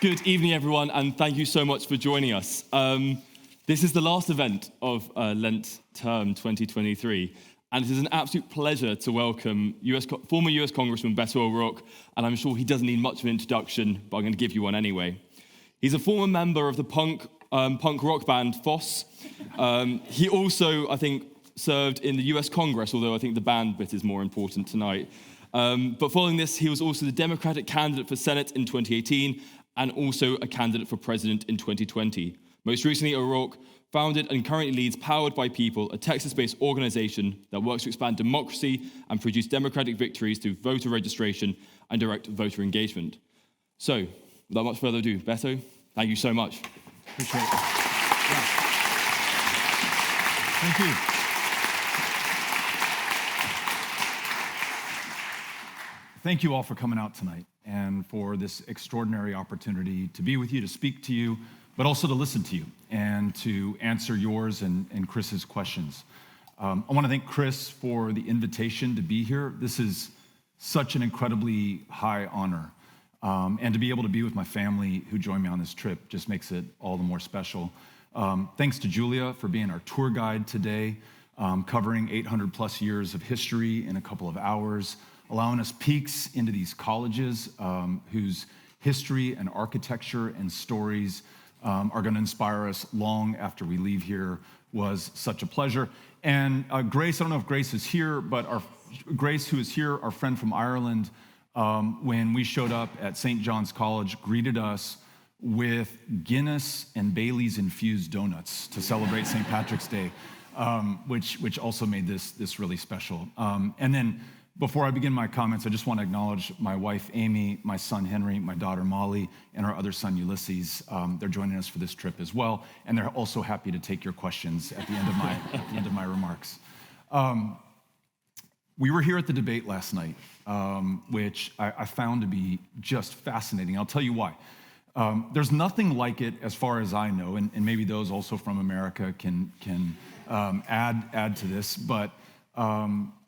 Good evening, everyone, and thank you so much for joining us. This is the last event of Lent term 2023, and it is an absolute pleasure to welcome former US Congressman Beto O'Rourke, and I'm sure he doesn't need much of an introduction, but I'm going to give you one anyway. He's a former member of the punk rock band Foss. He also, I think, served in the US Congress, although I think the band bit is more important tonight. But following this, he was also the Democratic candidate for Senate in 2018, and also a candidate for president in 2020. Most recently, O'Rourke founded and currently leads Powered by People, a Texas-based organization that works to expand democracy and produce democratic victories through voter registration and direct voter engagement. So, without much further ado, Beto, thank you so much. Appreciate it. Yeah. Thank you. Thank you all for coming out tonight and for this extraordinary opportunity to be with you, to speak to you, but also to listen to you and to answer yours and Chris's questions. I want to thank Chris for the invitation to be here. This is such an incredibly high honor. And to be able to be with my family who joined me on this trip just makes it all the more special. Thanks to Julia for being our tour guide today, covering 800 plus years of history in a couple of hours, allowing us peeks into these colleges whose history and architecture and stories are going to inspire us long after we leave here. Was such a pleasure. And Grace, I don't know if Grace is here, but Grace, who is here, our friend from Ireland, when we showed up at St. John's College, greeted us with Guinness and Bailey's infused donuts to celebrate St. Patrick's Day, which also made this really special. And then before I begin my comments, I just want to acknowledge my wife, Amy, my son, Henry, my daughter, Molly, and our other son, Ulysses. They're joining us for this trip as well, and they're also happy to take your questions at the end of my remarks. We were here at the debate last night, which I found to be just fascinating. I'll tell you why. There's nothing like it as far as I know, and maybe those also from America can add to this, but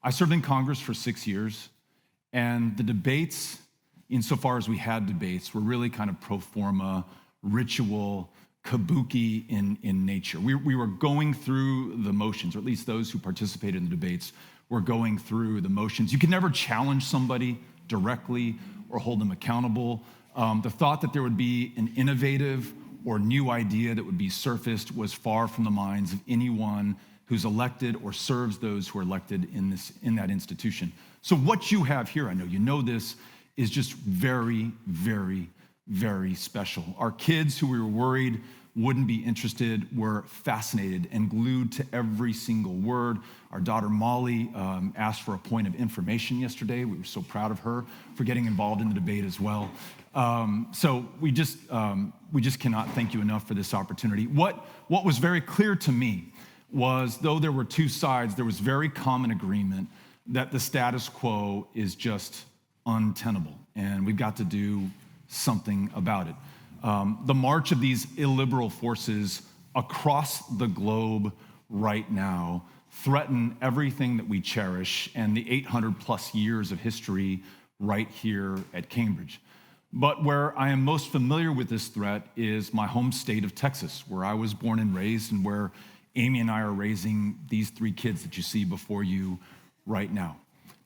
I served in Congress for 6 years, and the debates, insofar as we had debates, were really kind of pro forma, ritual, kabuki in nature. We were going through the motions, or at least those who participated in the debates were going through the motions. You could never challenge somebody directly or hold them accountable. The thought that there would be an innovative or new idea that would be surfaced was far from the minds of anyone who's elected or serves those who are elected in that institution. So what you have here, I know you know this, is just very, very, very special. Our kids who we were worried wouldn't be interested were fascinated and glued to every single word. Our daughter Molly asked for a point of information yesterday. We were so proud of her for getting involved in the debate as well. So we just cannot thank you enough for this opportunity. What was very clear to me was, though there were two sides, there was very common agreement that the status quo is just untenable, and we've got to do something about it. The march of these illiberal forces across the globe right now threaten everything that we cherish and the 800 plus years of history right here at Cambridge. But where I am most familiar with this threat is my home state of Texas, where I was born and raised, and where Amy and I are raising these three kids that you see before you right now.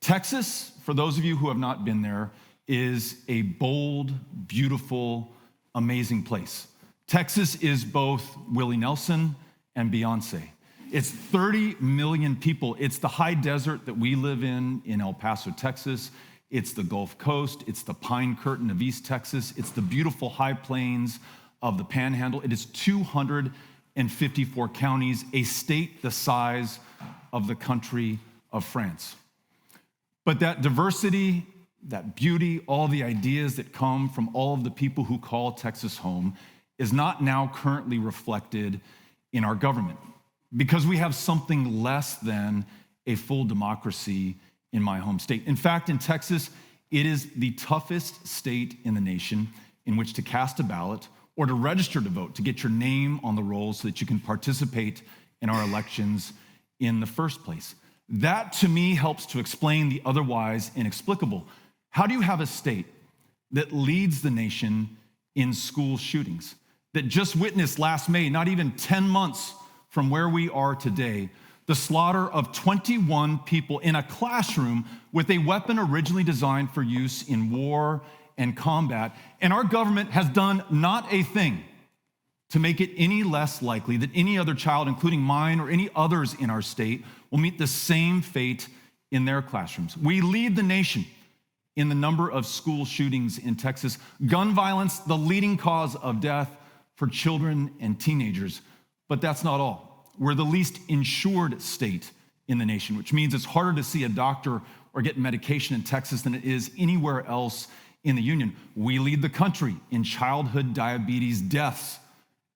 Texas, for those of you who have not been there, is a bold, beautiful, amazing place. Texas is both Willie Nelson and Beyonce. It's 30 million people. It's the high desert that we live in El Paso, Texas. It's the Gulf Coast. It's the Pine Curtain of East Texas. It's the beautiful high plains of the Panhandle. It is 254 counties, a state the size of the country of France. But that diversity, that beauty, all the ideas that come from all of the people who call Texas home is not now currently reflected in our government, because we have something less than a full democracy in my home state. In fact, in Texas, it is the toughest state in the nation in which to cast a ballot or to register to vote, to get your name on the roll so that you can participate in our elections in the first place. That, to me, helps to explain the otherwise inexplicable. How do you have a state that leads the nation in school shootings that just witnessed last May, not even 10 months from where we are today, the slaughter of 21 people in a classroom with a weapon originally designed for use in war and combat. And our government has done not a thing to make it any less likely that any other child, including mine or any others in our state, will meet the same fate in their classrooms. We lead the nation in the number of school shootings in Texas. Gun violence, the leading cause of death for children and teenagers. But that's not all. We're the least insured state in the nation, which means it's harder to see a doctor or get medication in Texas than it is anywhere else in the union. We lead the country in childhood diabetes deaths,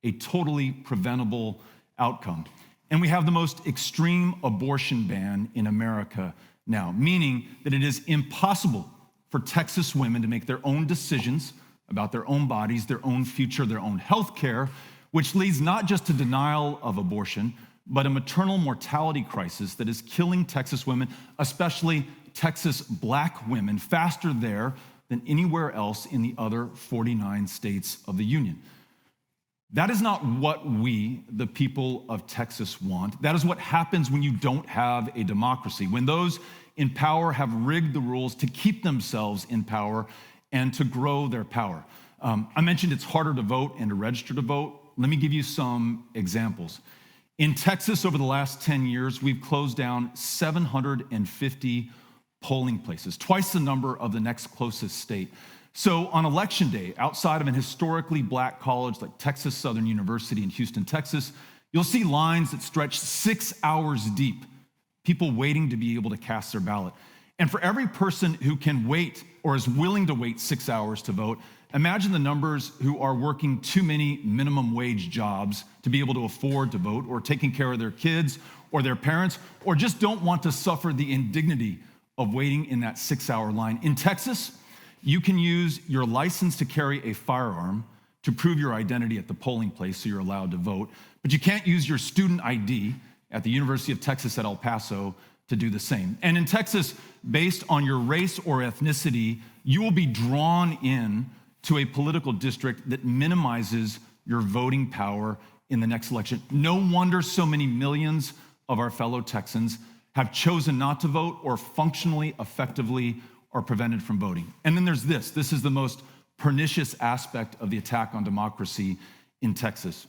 a totally preventable outcome. And we have the most extreme abortion ban in America now, meaning that it is impossible for Texas women to make their own decisions about their own bodies, their own future, their own health care, which leads not just to denial of abortion, but a maternal mortality crisis that is killing Texas women, especially Texas Black women, faster there than anywhere else in the other 49 states of the union. That is not what we, the people of Texas, want. That is what happens when you don't have a democracy, when those in power have rigged the rules to keep themselves in power and to grow their power. I mentioned it's harder to vote and to register to vote. Let me give you some examples. In Texas, over the last 10 years, we've closed down 750 polling places, twice the number of the next closest state. So on election day, outside of an historically Black college like Texas Southern University in Houston, Texas, you'll see lines that stretch 6 hours deep, people waiting to be able to cast their ballot. And for every person who can wait or is willing to wait 6 hours to vote, imagine the numbers who are working too many minimum wage jobs to be able to afford to vote, or taking care of their kids or their parents, or just don't want to suffer the indignity of waiting in that 6 hour line. In Texas, you can use your license to carry a firearm to prove your identity at the polling place so you're allowed to vote, but you can't use your student ID at the University of Texas at El Paso to do the same. And in Texas, based on your race or ethnicity, you will be drawn in to a political district that minimizes your voting power in the next election. No wonder so many millions of our fellow Texans have chosen not to vote or functionally, effectively, are prevented from voting. And then there's this. This is the most pernicious aspect of the attack on democracy in Texas.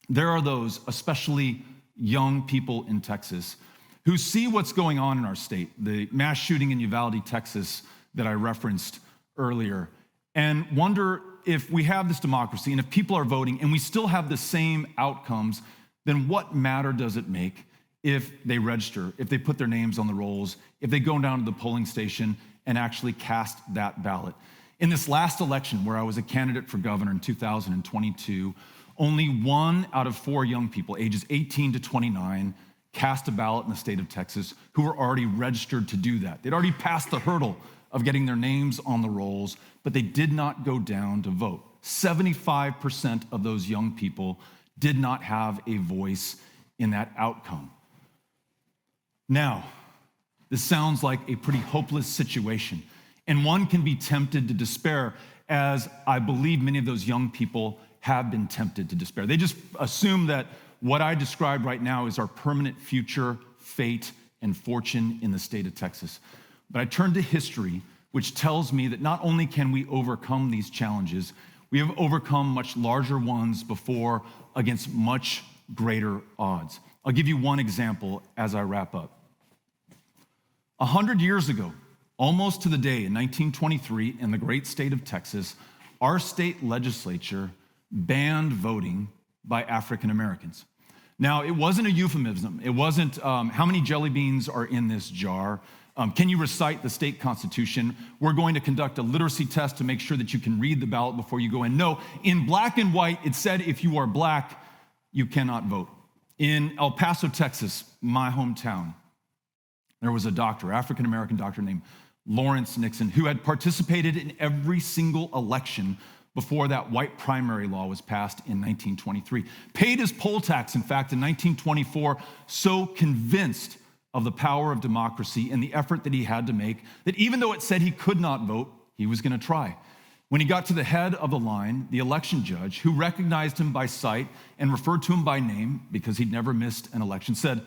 There are those, especially young people in Texas, who see what's going on in our state, the mass shooting in Uvalde, Texas, that I referenced earlier, and wonder if we have this democracy and if people are voting and we still have the same outcomes, then what matter does it make if they register, if they put their names on the rolls, if they go down to the polling station and actually cast that ballot? In this last election, where I was a candidate for governor in 2022, only 1 out of 4 young people, ages 18 to 29, cast a ballot in the state of Texas who were already registered to do that. They'd already passed the hurdle of getting their names on the rolls, but they did not go down to vote. 75% of those young people did not have a voice in that outcome. Now, this sounds like a pretty hopeless situation, and one can be tempted to despair, as I believe many of those young people have been tempted to despair. They just assume that what I described right now is our permanent future, fate, and fortune in the state of Texas. But I turn to history, which tells me that not only can we overcome these challenges, we have overcome much larger ones before against much greater odds. I'll give you one example as I wrap up. 100 years ago, almost to the day in 1923, in the great state of Texas, our state legislature banned voting by African Americans. Now, it wasn't a euphemism. It wasn't how many jelly beans are in this jar. Can you recite the state constitution? We're going to conduct a literacy test to make sure that you can read the ballot before you go in. No, in black and white, it said if you are black, you cannot vote. In El Paso, Texas, my hometown, there was a doctor, African-American doctor named Lawrence Nixon, who had participated in every single election before that white primary law was passed in 1923. Paid his poll tax, in fact, in 1924, so convinced of the power of democracy and the effort that he had to make that even though it said he could not vote, he was going to try. When he got to the head of the line, the election judge, who recognized him by sight and referred to him by name because he'd never missed an election, said,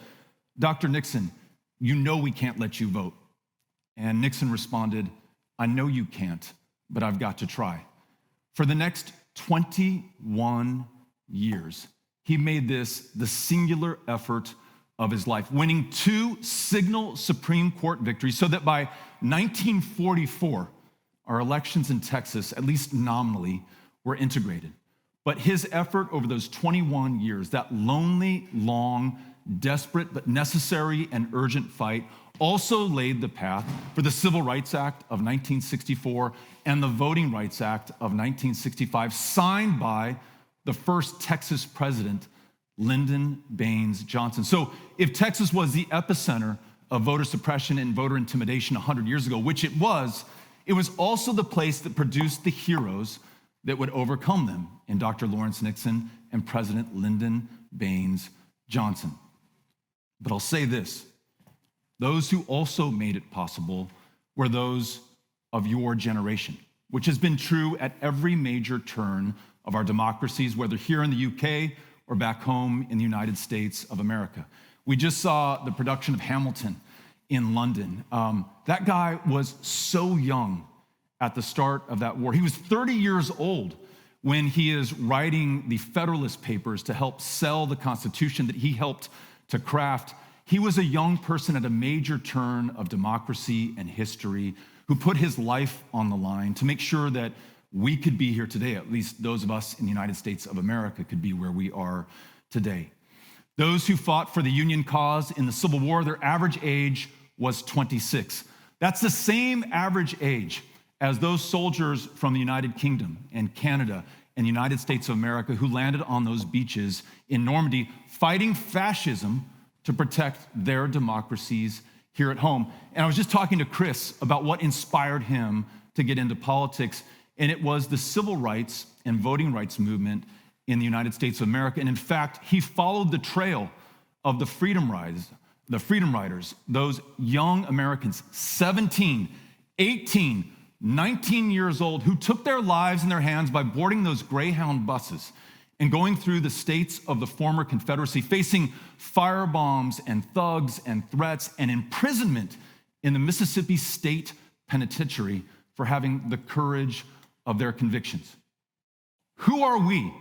"Dr. Nixon, you know we can't let you vote." And Nixon responded, "I know you can't, but I've got to try." For the next 21 years, he made this the singular effort of his life, winning 2 signal Supreme Court victories so that by 1944, our elections in Texas, at least nominally, were integrated. But his effort over those 21 years, that lonely, long, desperate, but necessary and urgent fight, also laid the path for the Civil Rights Act of 1964 and the Voting Rights Act of 1965, signed by the first Texas president, Lyndon Baines Johnson. So if Texas was the epicenter of voter suppression and voter intimidation 100 years ago, which it was also the place that produced the heroes that would overcome them in Dr. Lawrence Nixon and President Lyndon Baines Johnson. But I'll say this, those who also made it possible were those of your generation, which has been true at every major turn of our democracies, whether here in the UK or back home in the United States of America. We just saw the production of Hamilton in London. That guy was so young at the start of that war. He was 30 years old when he is writing the Federalist Papers to help sell the Constitution that he helped to craft. He was a young person at a major turn of democracy and history who put his life on the line to make sure that we could be here today, at least those of us in the United States of America could be where we are today. Those who fought for the Union cause in the Civil War, their average age was 26. That's the same average age as those soldiers from the United Kingdom and Canada and the United States of America who landed on those beaches in Normandy fighting fascism to protect their democracies here at home. And I was just talking to Chris about what inspired him to get into politics, and it was the civil rights and voting rights movement in the United States of America. And in fact, he followed the trail of the Freedom Riders, those young Americans, 17, 18, 19 years old, who took their lives in their hands by boarding those Greyhound buses and going through the states of the former Confederacy, facing firebombs and thugs and threats and imprisonment in the Mississippi State Penitentiary for having the courage of their convictions. Who are we,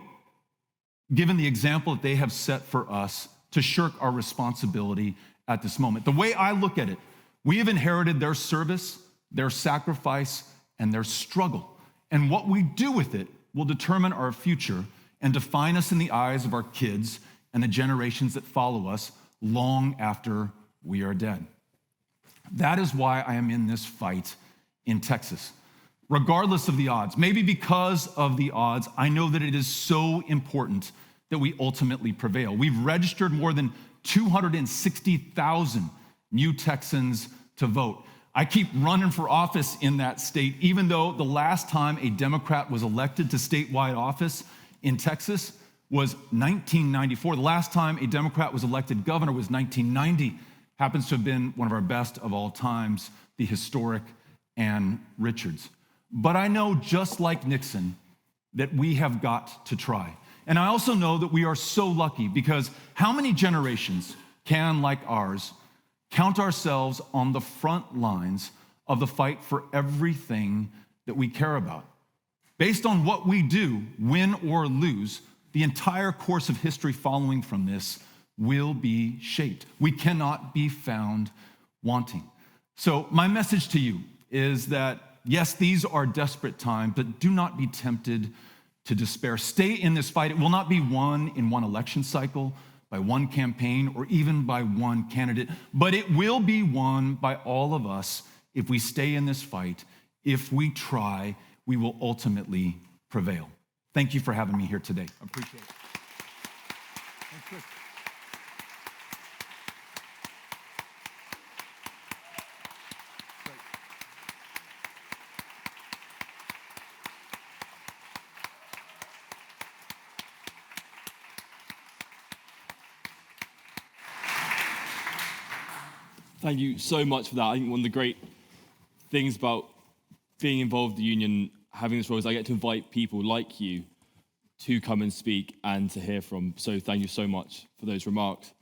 given the example that they have set for us, to shirk our responsibility at this moment? The way I look at it, we have inherited their service, their sacrifice, and their struggle. And what we do with it will determine our future and define us in the eyes of our kids and the generations that follow us long after we are dead. That is why I am in this fight in Texas. Regardless of the odds, maybe because of the odds, I know that it is so important that we ultimately prevail. We've registered more than 260,000 new Texans to vote. I keep running for office in that state, even though the last time a Democrat was elected to statewide office in Texas was 1994. The last time a Democrat was elected governor was 1990. Happens to have been one of our best of all times, the historic Ann Richards. But I know, just like Nixon, that we have got to try. And I also know that we are so lucky, because how many generations can, like ours, count ourselves on the front lines of the fight for everything that we care about? Based on what we do, win or lose, the entire course of history following from this will be shaped. We cannot be found wanting. So my message to you is that, yes, these are desperate times, but do not be tempted to despair. Stay in this fight. It will not be won in one election cycle, by one campaign, or even by one candidate, but it will be won by all of us if we stay in this fight. If we try, we will ultimately prevail. Thank you for having me here today. I appreciate it. Thanks, Chris. Thank you so much for that. I think one of the great things about being involved in the union having this role is I get to invite people like you to come and speak and to hear from. So thank you so much for those remarks.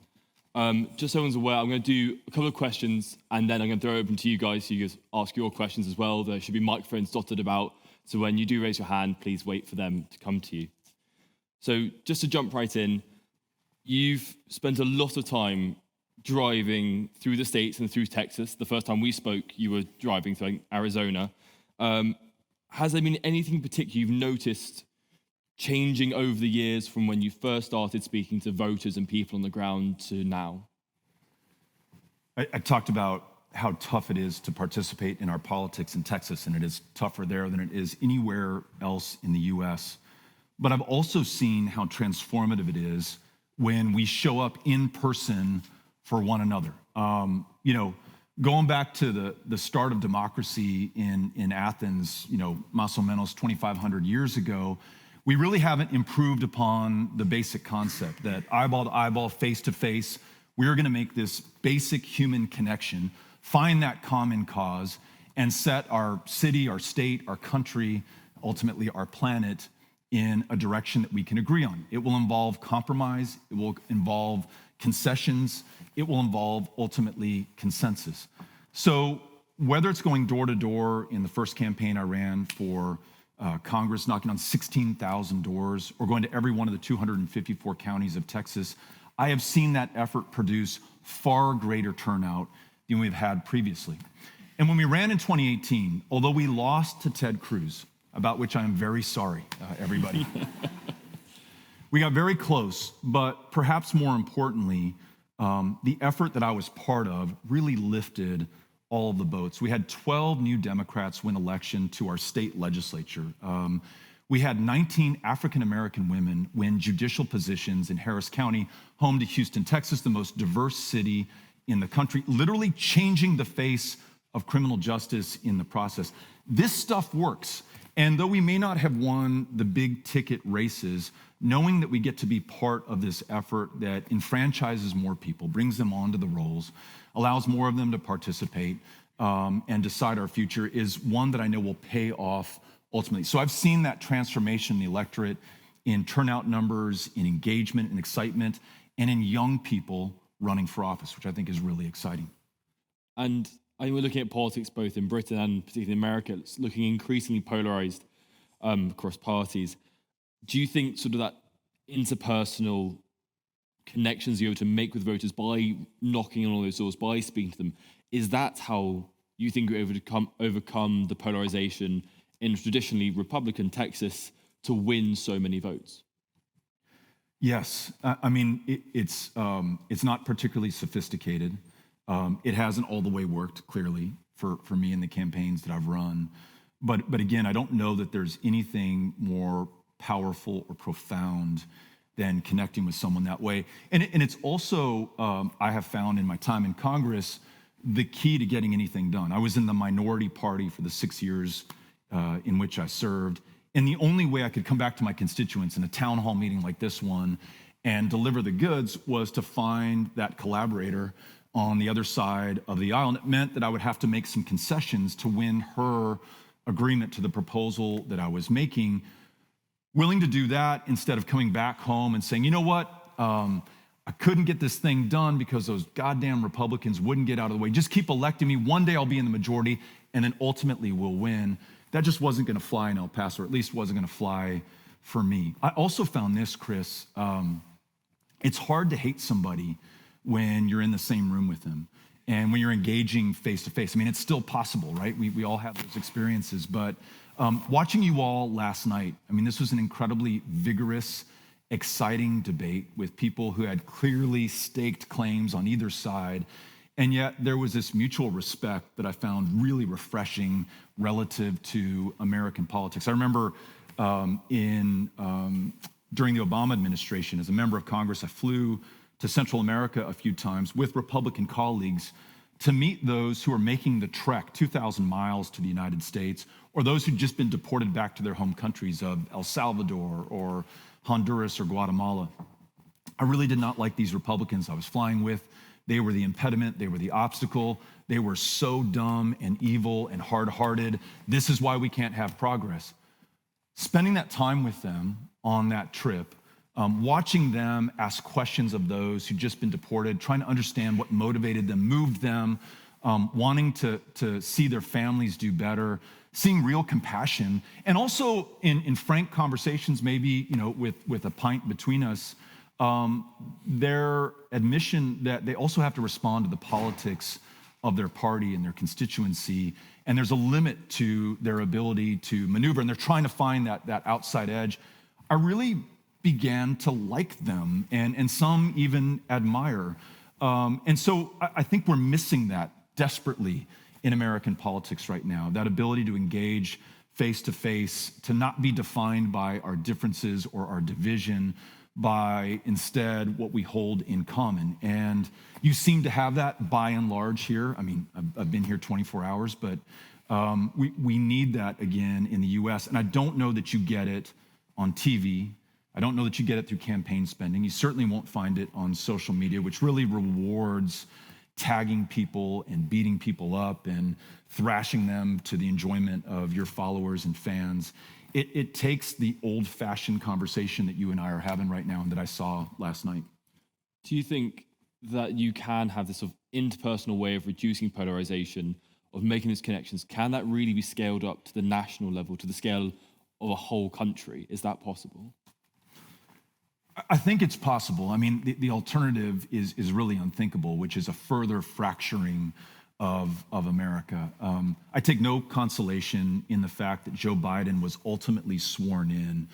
Just so everyone's aware, I'm going to do a couple of questions and then I'm going to throw it open to you guys so you guys ask your questions as well. There should be microphones dotted about. So when you do raise your hand, please wait for them to come to you. So just to jump right in, you've spent a lot of time driving through the States and through Texas. The first time we spoke, you were driving through Arizona. Has there been anything particular you've noticed changing over the years from when you first started speaking to voters and people on the ground to now? I talked about how tough it is to participate in our politics in Texas, and it is tougher there than it is anywhere else in the US. But I've also seen how transformative it is when we show up in person for one another. Going back to the start of democracy in Athens, más o menos 2,500 years ago, we really haven't improved upon the basic concept that eyeball to eyeball, face to face, we're going to make this basic human connection, find that common cause, and set our city, our state, our country, ultimately our planet in a direction that we can agree on. It will involve compromise, it will involve concessions, it will involve ultimately consensus. So whether it's going door to door in the first campaign I ran for Congress, knocking on 16,000 doors, or going to every one of the 254 counties of Texas, I have seen that effort produce far greater turnout than we've had previously. And when we ran in 2018, although we lost to Ted Cruz, about which I am very sorry, everybody, we got very close, but perhaps more importantly, the effort that I was part of really lifted all of the boats. We had 12 new Democrats win election to our state legislature. We had 19 African-American women win judicial positions in Harris County, home to Houston, Texas, the most diverse city in the country, literally changing the face of criminal justice in the process. This stuff works. And though we may not have won the big ticket races, knowing that we get to be part of this effort that enfranchises more people, brings them onto the rolls, allows more of them to participate and decide our future is one that I know will pay off ultimately. So I've seen that transformation in the electorate, in turnout numbers, in engagement and excitement, and in young people running for office, which I think is really exciting. And I think we're looking at politics both in Britain and particularly in America. It's looking increasingly polarized across parties. Do you think sort of that interpersonal connections you're able to make with voters by knocking on all those doors, by speaking to them, is that how you think you're able to overcome the polarization in traditionally Republican Texas to win so many votes? Yes, I mean, it's not particularly sophisticated. It hasn't all the way worked, clearly, for me in the campaigns that I've run. But again, I don't know that there's anything more powerful or profound than connecting with someone that way. And it's also, I have found in my time in Congress, the key to getting anything done. I was in the minority party for the 6 years in which I served. And the only way I could come back to my constituents in a town hall meeting like this one and deliver the goods was to find that collaborator on the other side of the aisle. And it meant that I would have to make some concessions to win her agreement to the proposal that I was making. Willing to do that instead of coming back home and saying, you know what, I couldn't get this thing done because those goddamn Republicans wouldn't get out of the way. Just keep electing me. One day I'll be in the majority and then ultimately we'll win. That just wasn't going to fly in El Paso, or at least wasn't going to fly for me. I also found this, Chris, it's hard to hate somebody when you're in the same room with them and when you're engaging face to face. I mean, it's still possible, right? We all have those experiences, but watching you all last night, I mean, this was an incredibly vigorous, exciting debate with people who had clearly staked claims on either side. And yet there was this mutual respect that I found really refreshing relative to American politics. I remember during the Obama administration, as a member of Congress, I flew to Central America a few times with Republican colleagues to meet those who are making the trek 2,000 miles to the United States, or those who'd just been deported back to their home countries of El Salvador or Honduras or Guatemala. I really did not like these Republicans I was flying with. They were the impediment, they were the obstacle. They were so dumb and evil and hard-hearted. This is why we can't have progress. spending that time with them on that trip, watching them ask questions of those who'd just been deported, trying to understand what motivated them, moved them, wanting to see their families do better, seeing real compassion, and also in frank conversations, maybe with a pint between us, their admission that they also have to respond to the politics of their party and their constituency, and there's a limit to their ability to maneuver, and they're trying to find that outside edge. I really began to like them, and some even admire. And so I think we're missing that desperately in American politics right now, that ability to engage face to face, to not be defined by our differences or our division, by instead what we hold in common. And you seem to have that by and large here. I mean, I've been here 24 hours, but we need that again in the US. And I don't know that you get it on TV. I don't know that you get it through campaign spending. You certainly won't find it on social media, which really rewards tagging people and beating people up and thrashing them to the enjoyment of your followers and fans. It takes the old-fashioned conversation that you and I are having right now and that I saw last night. Do you think that you can have this sort of interpersonal way of reducing polarization, of making these connections? Can that really be scaled up to the national level, to the scale of a whole country? Is that possible? I think it's possible. I mean, the alternative is really unthinkable, which is a further fracturing of America. I take no consolation in the fact that Joe Biden was ultimately sworn in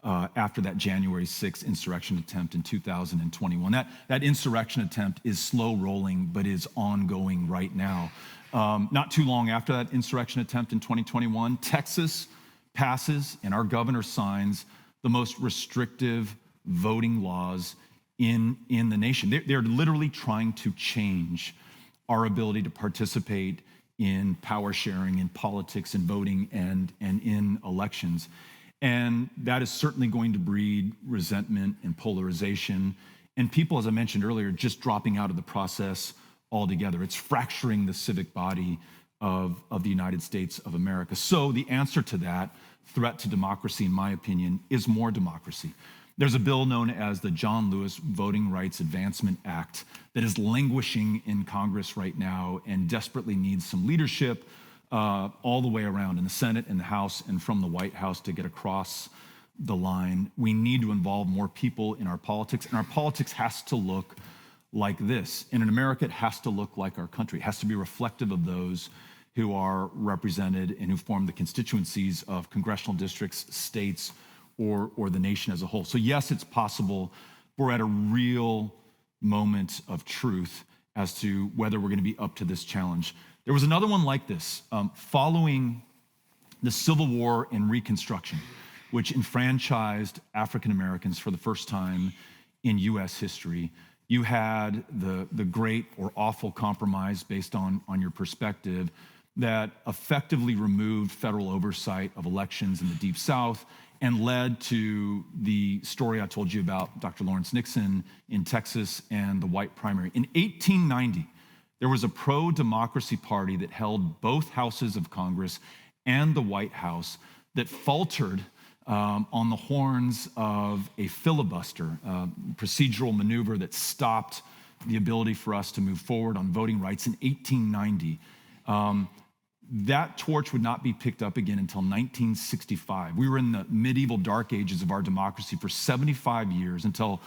after that January 6th insurrection attempt in 2021. That insurrection attempt is slow rolling, but is ongoing right now. Not too long after that insurrection attempt in 2021, Texas passes and our governor signs the most restrictive voting laws in the nation. They're literally trying to change our ability to participate in power sharing, in politics, in voting, and in elections. And that is certainly going to breed resentment and polarization. And people, as I mentioned earlier, just dropping out of the process altogether. It's fracturing the civic body of the United States of America. So the answer to that threat to democracy, in my opinion, is more democracy. There's a bill known as the John Lewis Voting Rights Advancement Act that is languishing in Congress right now and desperately needs some leadership all the way around in the Senate, in the House, and from the White House to get across the line. We need to involve more people in our politics, and our politics has to look like this. And in America, it has to look like our country. It has to be reflective of those who are represented and who form the constituencies of congressional districts, states, or the nation as a whole. So yes, it's possible. We're at a real moment of truth as to whether we're going to be up to this challenge. There was another one like this following the Civil War and Reconstruction, which enfranchised African Americans for the first time in US history. You had the great or awful compromise, based on your perspective, that effectively removed federal oversight of elections in the Deep South and led to the story I told you about Dr. Lawrence Nixon in Texas and the white primary. In 1890, there was a pro-democracy party that held both houses of Congress and the White House that faltered on the horns of a filibuster, procedural maneuver that stopped the ability for us to move forward on voting rights in 1890. That torch would not be picked up again until 1965. We were in the medieval dark ages of our democracy for 75 years until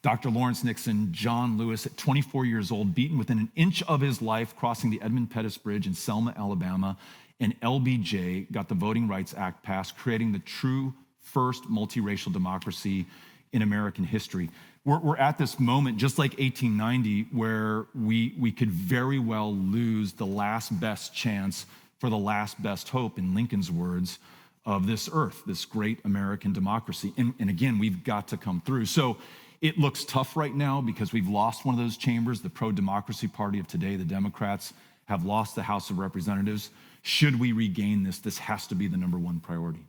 Dr. Lawrence Nixon, John Lewis, at 24 years old, beaten within an inch of his life crossing the Edmund Pettus Bridge in Selma, Alabama, and LBJ got the Voting Rights Act passed, creating the true first multiracial democracy in American history. We're at this moment, just like 1890, where we could very well lose the last best chance for the last best hope, in Lincoln's words, of this earth, this great American democracy. And again, we've got to come through. So it looks tough right now because we've lost one of those chambers. The pro-democracy party of today, the Democrats, have lost the House of Representatives. Should we regain this has to be the number one priority.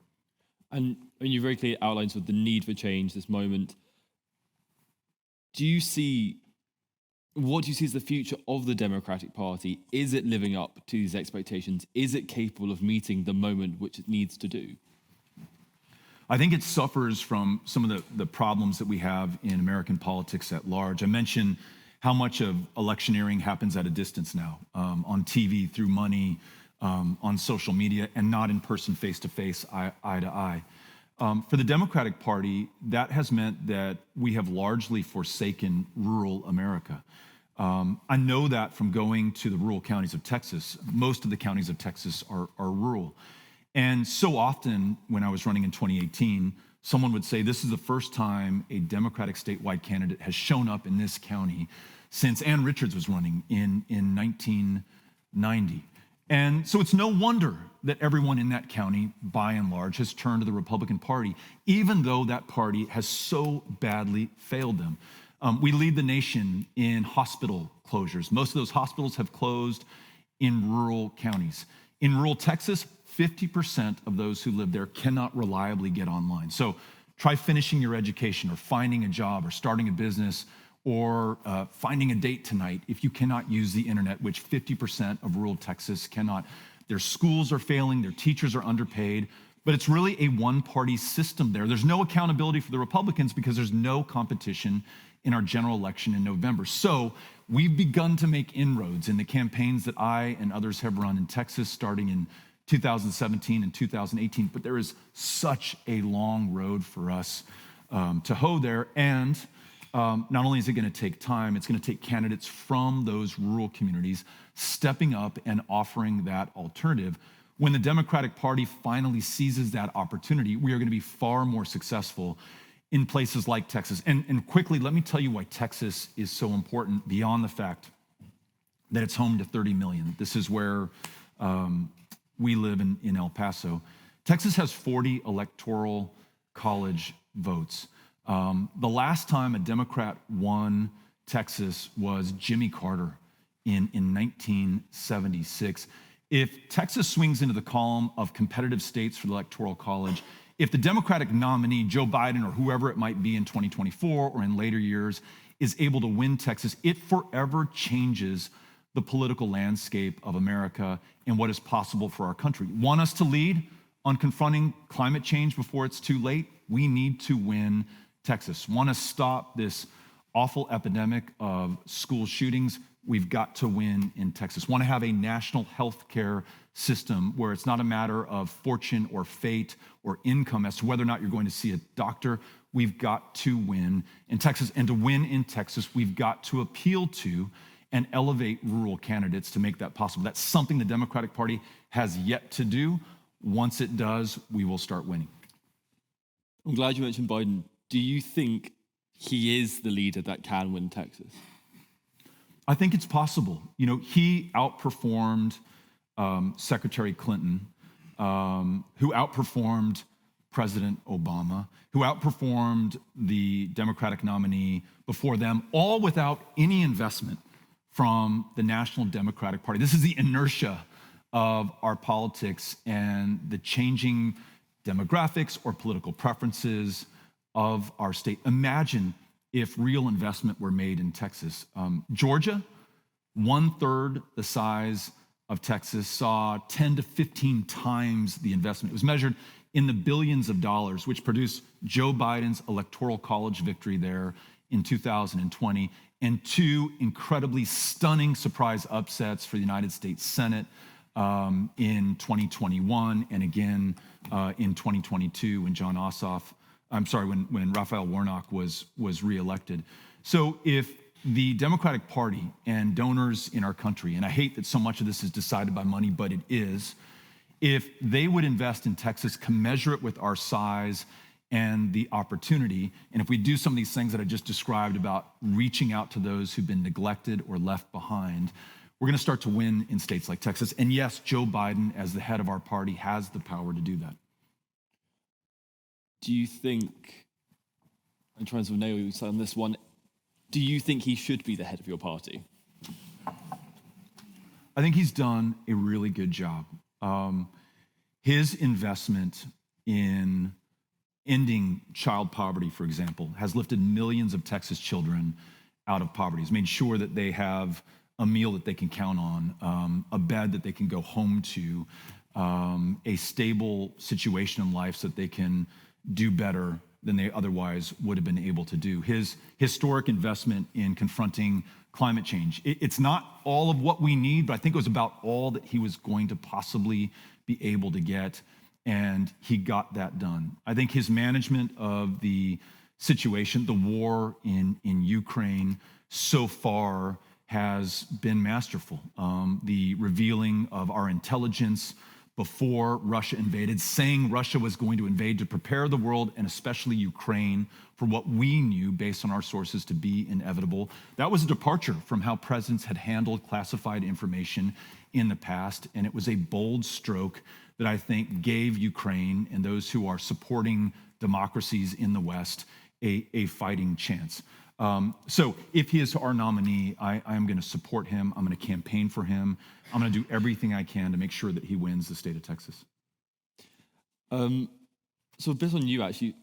And you very clearly outlined sort of the need for change, this moment. What do you see as the future of the Democratic Party? Is it living up to these expectations? Is it capable of meeting the moment which it needs to do? I think it suffers from some of the problems that we have in American politics at large. I mentioned how much of electioneering happens at a distance now, on TV, through money, on social media, and not in person, face-to-face, eye to eye. For the Democratic Party, that has meant that we have largely forsaken rural America. I know that from going to the rural counties of Texas. Most of the counties of Texas are rural. And so often when I was running in 2018, someone would say, this is the first time a Democratic statewide candidate has shown up in this county since Ann Richards was running in 1990. And so it's no wonder that everyone in that county, by and large, has turned to the Republican Party, even though that party has so badly failed them. We lead the nation in hospital closures. Most of those hospitals have closed in rural counties. In rural Texas, 50% of those who live there cannot reliably get online. So try finishing your education or finding a job or starting a business or finding a date tonight if you cannot use the internet, which 50% of rural Texas cannot. Their schools are failing, their teachers are underpaid, but it's really a one-party system there. There's no accountability for the Republicans because there's no competition in our general election in November. So we've begun to make inroads in the campaigns that I and others have run in Texas starting in 2017 and 2018, but there is such a long road for us to hoe there. And not only is it going to take time, it's going to take candidates from those rural communities stepping up and offering that alternative. When the Democratic Party finally seizes that opportunity, we are going to be far more successful in places like Texas. And quickly, let me tell you why Texas is so important beyond the fact that it's home to 30 million. This is where we live in El Paso. Texas has 40 electoral college votes. The last time a Democrat won Texas was Jimmy Carter in 1976. If Texas swings into the column of competitive states for the Electoral College, if the Democratic nominee, Joe Biden or whoever it might be in 2024 or in later years, is able to win Texas, it forever changes the political landscape of America and what is possible for our country. Want us to lead on confronting climate change before it's too late? We need to win Texas. Want to stop this awful epidemic of school shootings? We've got to win in Texas. Want to have a national health care system where it's not a matter of fortune or fate or income as to whether or not you're going to see a doctor? We've got to win in Texas. And to win in Texas, we've got to appeal to and elevate rural candidates to make that possible. That's something the Democratic Party has yet to do. Once it does, we will start winning. I'm glad you mentioned Biden. Do you think he is the leader that can win Texas? I think it's possible. You know, he outperformed Secretary Clinton, who outperformed President Obama, who outperformed the Democratic nominee before them, all without any investment from the National Democratic Party. This is the inertia of our politics and the changing demographics or political preferences of our state. Imagine if real investment were made in Texas. Georgia, 1/3 the size of Texas, saw 10 to 15 times the investment. It was measured in the billions of dollars, which produced Joe Biden's Electoral College victory there in 2020, and two incredibly stunning surprise upsets for the United States Senate in 2021 and again in 2022 when when Raphael Warnock was reelected. So if the Democratic Party and donors in our country, and I hate that so much of this is decided by money, but it is, if they would invest in Texas, commensurate with our size and the opportunity, and if we do some of these things that I just described about reaching out to those who've been neglected or left behind, we're going to start to win in states like Texas. And yes, Joe Biden, as the head of our party, has the power to do that. Do you think, I'm trying to nail you on this one, do you think he should be the head of your party? I think he's done a really good job. His investment in ending child poverty, for example, has lifted millions of Texas children out of poverty. He's made sure that they have a meal that they can count on, a bed that they can go home to, a stable situation in life so that they can do better than they otherwise would have been able to do. His historic investment in confronting climate change. It's not all of what we need, but I think it was about all that he was going to possibly be able to get, and he got that done. I think his management of the situation, the war in Ukraine so far has been masterful. The revealing of our intelligence before Russia invaded, saying Russia was going to invade to prepare the world, and especially Ukraine, for what we knew based on our sources to be inevitable. That was a departure from how presidents had handled classified information in the past, and it was a bold stroke that I think gave Ukraine and those who are supporting democracies in the West a fighting chance. So if he is our nominee, I am going to support him. I'm going to campaign for him. I'm going to do everything I can to make sure that he wins the state of Texas. So a bit on you, actually.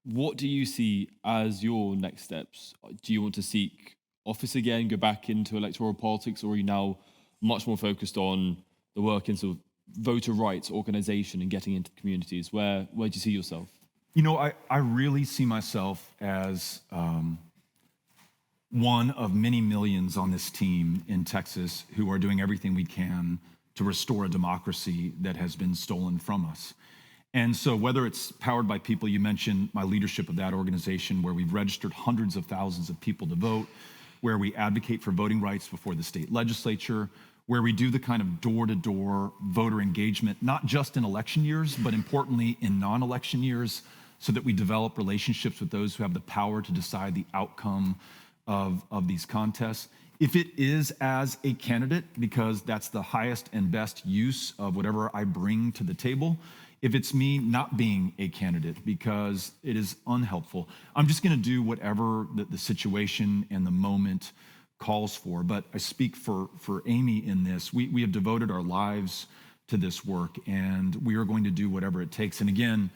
What do you see as your next steps? Do you want to seek office again, go back into electoral politics, or are you now much more focused on the work in sort of voter rights organization and getting into communities? Where do you see yourself? You know, I really see myself as one of many millions on this team in Texas who are doing everything we can to restore a democracy that has been stolen from us. And so whether it's powered by people, you mentioned my leadership of that organization, where we've registered hundreds of thousands of people to vote, where we advocate for voting rights before the state legislature, where we do the kind of door-to-door voter engagement, not just in election years, but importantly in non-election years, so that we develop relationships with those who have the power to decide the outcome of these contests. If it is as a candidate, because that's the highest and best use of whatever I bring to the table. If it's me not being a candidate because it is unhelpful, I'm just going to do whatever the situation and the moment calls for. But I speak for Amy in this. We have devoted our lives to this work, and we are going to do whatever it takes. And again,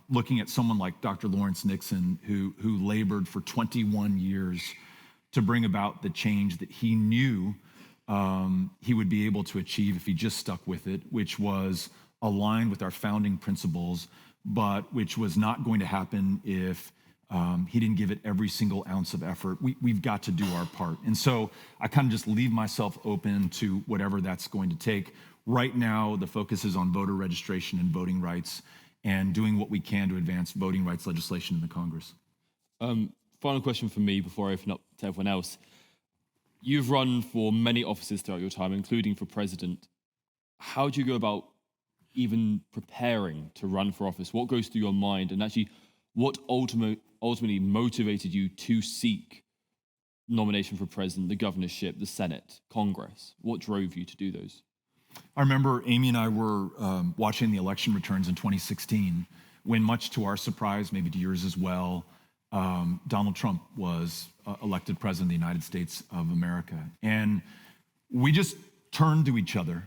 looking at someone like Dr. Lawrence Nixon, who labored for 21 years to bring about the change that he knew he would be able to achieve if he just stuck with it, which was aligned with our founding principles, but which was not going to happen if he didn't give it every single ounce of effort. We've got to do our part. And so I kind of just leave myself open to whatever that's going to take. Right now, the focus is on voter registration and voting rights and doing what we can to advance voting rights legislation in the Congress. Final question from me before I open up to everyone else. You've run for many offices throughout your time, including for president. How do you go about even preparing to run for office? What goes through your mind? And actually, what ultimately motivated you to seek nomination for president, the governorship, the Senate, Congress? What drove you to do those? I remember Amy and I were watching the election returns in 2016, when, much to our surprise, maybe to yours as well, Donald Trump was elected president of the United States of America. And we just turned to each other,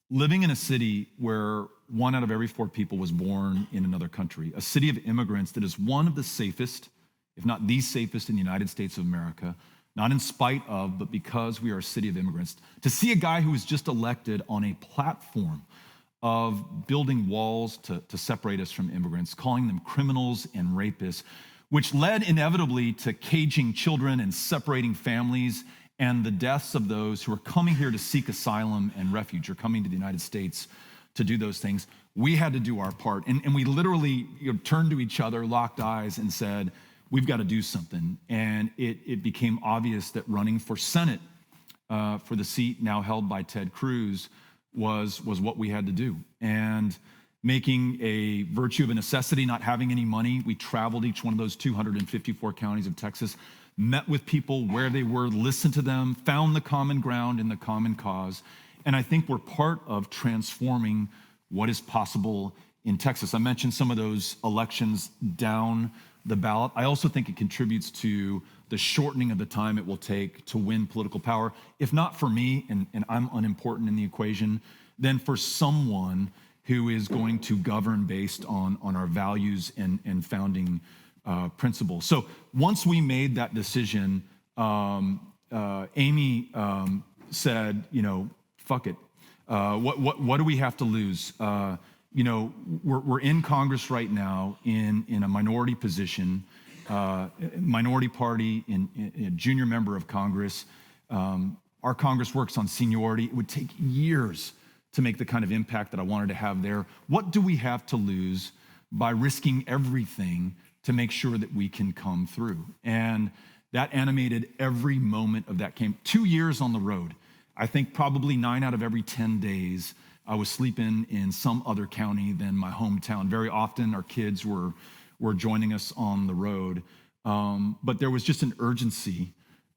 living in a city where 1 out of every 4 people was born in another country, a city of immigrants that is one of the safest, if not the safest, in the United States of America, not in spite of, but because we are a city of immigrants. To see a guy who was just elected on a platform of building walls to separate us from immigrants, calling them criminals and rapists, which led inevitably to caging children and separating families and the deaths of those who are coming here to seek asylum and refuge, or coming to the United States to do those things. We had to do our part. And we literally turned to each other, locked eyes, and said, we've got to do something. And it became obvious that running for Senate for the seat now held by Ted Cruz was what we had to do. And making a virtue of a necessity, not having any money, we traveled each one of those 254 counties of Texas, met with people where they were, listened to them, found the common ground in the common cause. And I think we're part of transforming what is possible in Texas. I mentioned some of those elections down the ballot. I also think it contributes to the shortening of the time it will take to win political power. If not for me, and I'm unimportant in the equation, then for someone who is going to govern based on our values and founding principles. So once we made that decision, Amy said, fuck it. What do we have to lose? we're in Congress right now in a minority position, minority party, in a junior member of Congress. Our Congress works on seniority. It would take years to make the kind of impact that I wanted to have there. What do we have to lose by risking everything to make sure that we can come through? And that animated every moment of that campaign. 2 years on the road. I think probably 9 out of every 10 days, I was sleeping in some other county than my hometown. Very often, our kids were joining us on the road. But there was just an urgency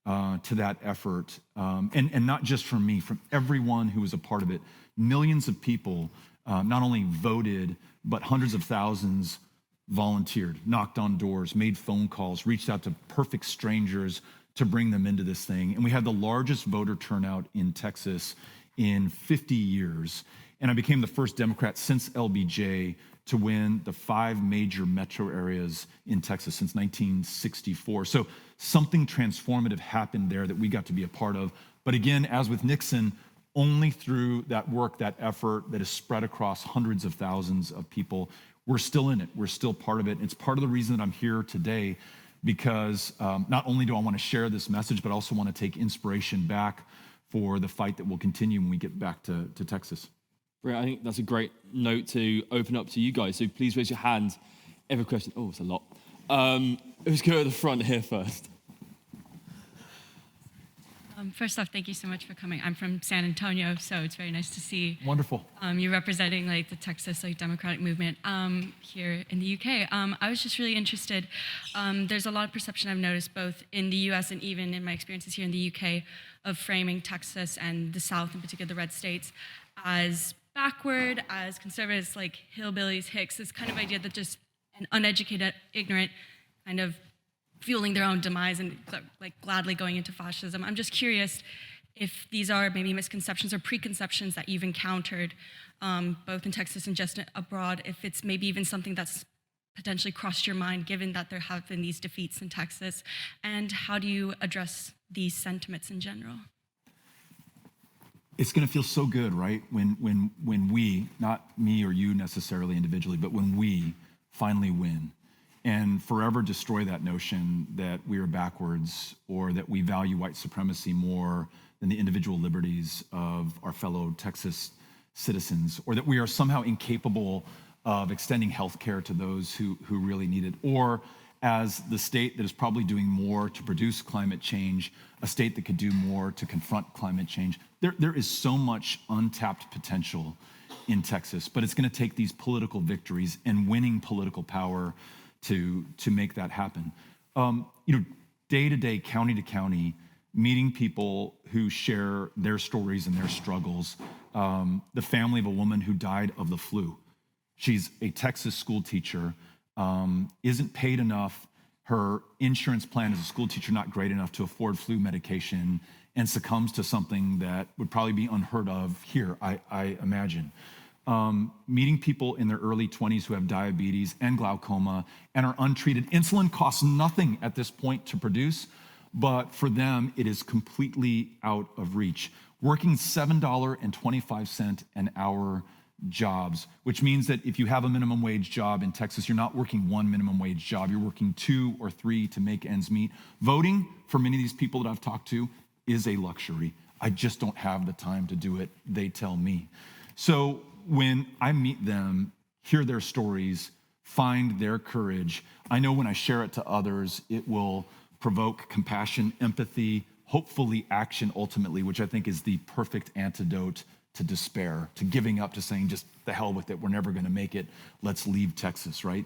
to that effort. And not just from me, from everyone who was a part of it. Millions of people not only voted, but hundreds of thousands volunteered, knocked on doors, made phone calls, reached out to perfect strangers to bring them into this thing. And we had the largest voter turnout in Texas in 50 years. And I became the first Democrat since LBJ to win the 5 major metro areas in Texas since 1964. So something transformative happened there that we got to be a part of. But again, as with Nixon, only through that work, that effort that is spread across hundreds of thousands of people. We're still in it. We're still part of it. It's part of the reason that I'm here today, because not only do I want to share this message, but I also want to take inspiration back for the fight that will continue when we get back to Texas. Right, I think that's a great note to open up to you guys. So please raise your hand. Every question. Oh, it's a lot. Let's go to the front here first. First off, thank you so much for coming. I'm from San Antonio, so it's very nice to see Wonderful. you representing the Texas Democratic movement here in the UK. I was just really interested. There's a lot of perception I've noticed both in the US and even in my experiences here in the UK of framing Texas and the South, in particular the red states, as backward, as conservatives like hillbillies, hicks, this kind of idea that just an uneducated, ignorant kind of fueling their own demise and gladly going into fascism. I'm just curious if these are maybe misconceptions or preconceptions that you've encountered both in Texas and just abroad, if it's maybe even something that's potentially crossed your mind given that there have been these defeats in Texas, and how do you address these sentiments in general? It's going to feel so good, right? When we, not me or you necessarily individually, but when we finally win and forever destroy that notion that we are backwards or that we value white supremacy more than the individual liberties of our fellow Texas citizens, or that we are somehow incapable of extending health care to those who really need it, or as the state that is probably doing more to produce climate change, a state that could do more to confront climate change. There is so much untapped potential in Texas, but it's going to take these political victories and winning political power to make that happen. Day to day, county to county, meeting people who share their stories and their struggles. The family of a woman who died of the flu. She's a Texas school teacher, isn't paid enough. Her insurance plan as a school teacher not great enough to afford flu medication, and succumbs to something that would probably be unheard of here, I imagine. Meeting people in their early 20s who have diabetes and glaucoma and are untreated. Insulin costs nothing at this point to produce, but for them, it is completely out of reach. Working $7.25 an hour jobs, which means that if you have a minimum wage job in Texas, you're not working one minimum wage job, you're working 2 or 3 to make ends meet. Voting, for many of these people that I've talked to, is a luxury. I just don't have the time to do it, they tell me. So when I meet them, hear their stories, find their courage, I know when I share it to others, it will provoke compassion, empathy, hopefully action ultimately, which I think is the perfect antidote to despair, to giving up, to saying just the hell with it, we're never gonna make it, let's leave Texas, right?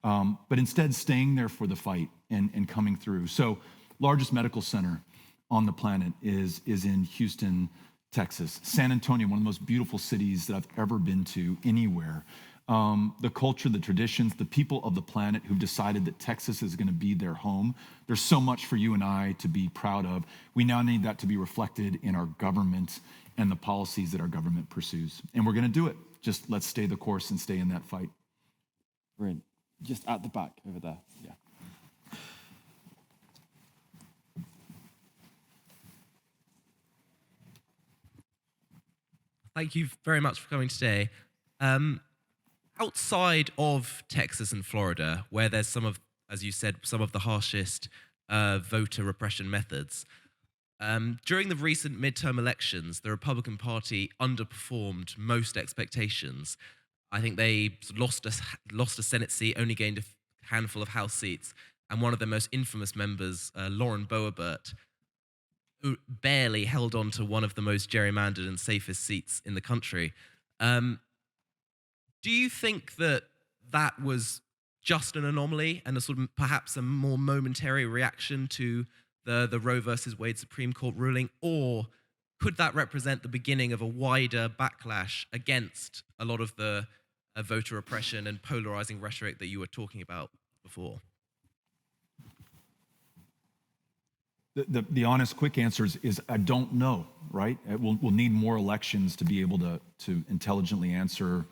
But instead staying there for the fight and coming through. So largest medical center on the planet is in Houston, Texas. San Antonio, one of the most beautiful cities that I've ever been to anywhere. The culture, the traditions, the people of the planet who've decided that Texas is gonna be their home. There's so much for you and I to be proud of. We now need that to be reflected in our government and the policies that our government pursues. And we're gonna do it. Just let's stay the course and stay in that fight. Brilliant. Just at the back over there, yeah. Thank you very much for coming today. outside of Texas and Florida, where there's some of, as you said, some of the harshest voter repression methods, during the recent midterm elections, the Republican Party underperformed most expectations. I think they lost a Senate seat, only gained a handful of House seats, and one of their most infamous members, Lauren Boebert, who barely held on to one of the most gerrymandered and safest seats in the country. Do you think that that was just an anomaly and a sort of perhaps a more momentary reaction to the Roe versus Wade Supreme Court ruling, or could that represent the beginning of a wider backlash against a lot of the voter oppression and polarizing rhetoric that you were talking about before? The honest, quick answer is I don't know, right? We'll need more elections to be able to intelligently answer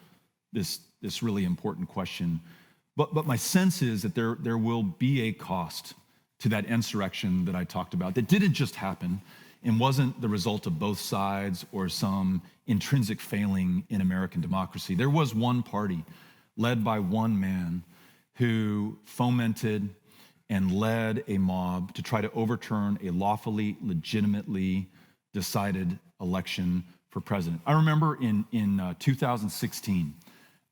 this really important question. But my sense is that there will be a cost to that insurrection that I talked about that didn't just happen and wasn't the result of both sides or some intrinsic failing in American democracy. There was one party led by one man who fomented and led a mob to try to overturn a lawfully, legitimately decided election for president. I remember in 2016,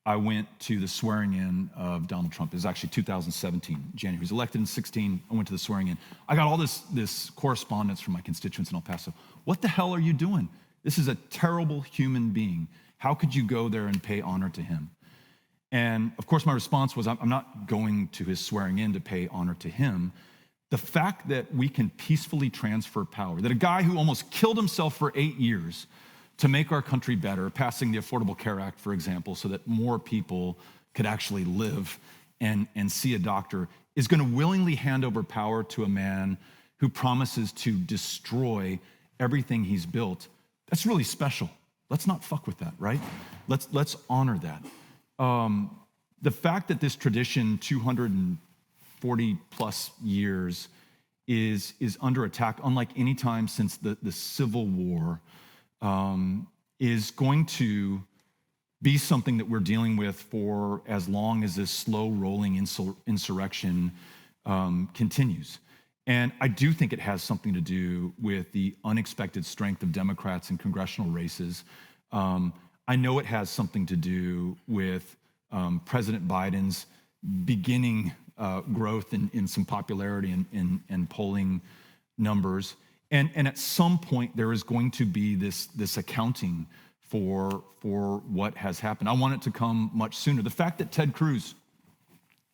I went to the swearing in of Donald Trump. It was actually 2017, January. He was elected in 16. I went to the swearing in. I got all this correspondence from my constituents in El Paso. What the hell are you doing? This is a terrible human being. How could you go there and pay honor to him? And of course, my response was, I'm not going to his swearing in to pay honor to him. The fact that we can peacefully transfer power, that a guy who almost killed himself for 8 years to make our country better, passing the Affordable Care Act, for example, so that more people could actually live and see a doctor, is going to willingly hand over power to a man who promises to destroy everything he's built. That's really special. Let's not fuck with that, right? Let's honor that. The fact that this tradition, 240 plus years, is under attack, unlike any time since the Civil War, is going to be something that we're dealing with for as long as this slow rolling insurrection continues. And I do think it has something to do with the unexpected strength of Democrats in congressional races. I know it has something to do with President Biden's beginning growth in some popularity and polling numbers. And at some point, there is going to be this accounting for what has happened. I want it to come much sooner. The fact that Ted Cruz,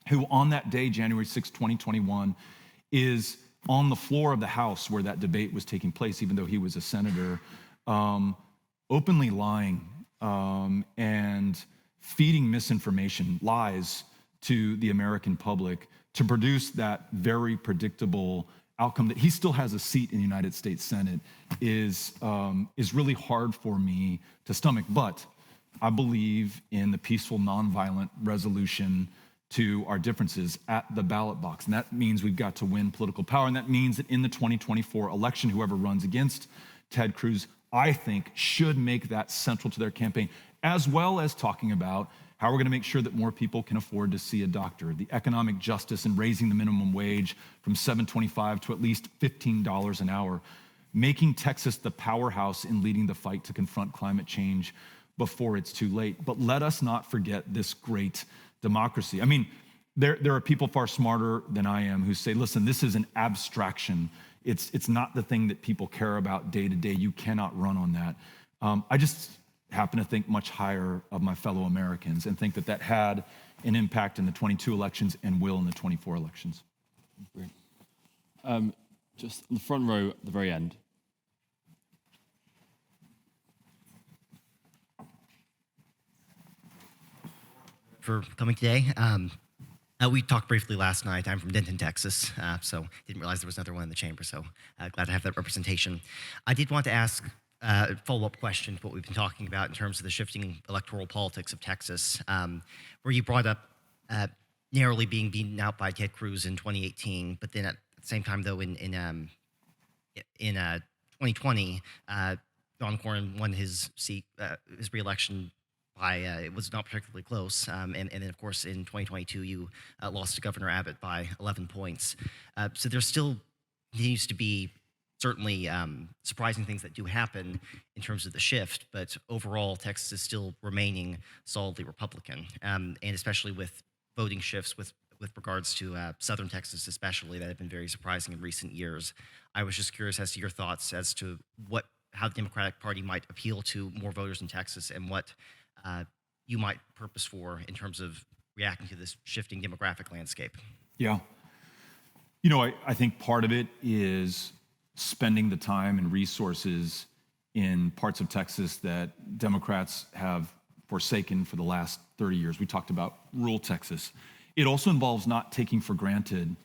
who on that day, January 6, 2021, is on the floor of the House where that debate was taking place, even though he was a senator, openly lying and feeding misinformation, lies to the American public to produce that very predictable outcome that he still has a seat in the United States Senate is really hard for me to stomach. But I believe in the peaceful, nonviolent resolution to our differences at the ballot box. And that means we've got to win political power. And that means that in the 2024 election, whoever runs against Ted Cruz, I think, should make that central to their campaign, as well as talking about how we're going to make sure that more people can afford to see a doctor, the economic justice in raising the minimum wage from $7.25 to at least $15 an hour, making Texas the powerhouse in leading the fight to confront climate change before it's too late. But let us not forget this great democracy. I mean, there are people far smarter than I am who say, listen, this is an abstraction. It's not the thing that people care about day to day. You cannot run on that. I just happen to think much higher of my fellow Americans and think that had an impact in the 22 elections and will in the 24 elections. Great. Just in the front row at the very end. For coming today. We talked briefly last night. I'm from Denton, Texas, so didn't realize there was another one in the chamber, so glad to have that representation. I did want to ask a follow-up question to what we've been talking about in terms of the shifting electoral politics of Texas, where you brought up narrowly being beaten out by Ted Cruz in 2018, but then at the same time, though, in 2020, Ron Cornyn won his seat, his re-election it was not particularly close. And then, of course, in 2022, you lost to Governor Abbott by 11 points. So there still continues to be certainly surprising things that do happen in terms of the shift, but overall, Texas is still remaining solidly Republican, and especially with voting shifts with regards to southern Texas especially, that have been very surprising in recent years. I was just curious as to your thoughts as to how the Democratic Party might appeal to more voters in Texas and what you might purpose for in terms of reacting to this shifting demographic landscape. Yeah. I think part of it is spending the time and resources in parts of Texas that Democrats have forsaken for the last 30 years. We talked about rural Texas. It also involves not taking for granted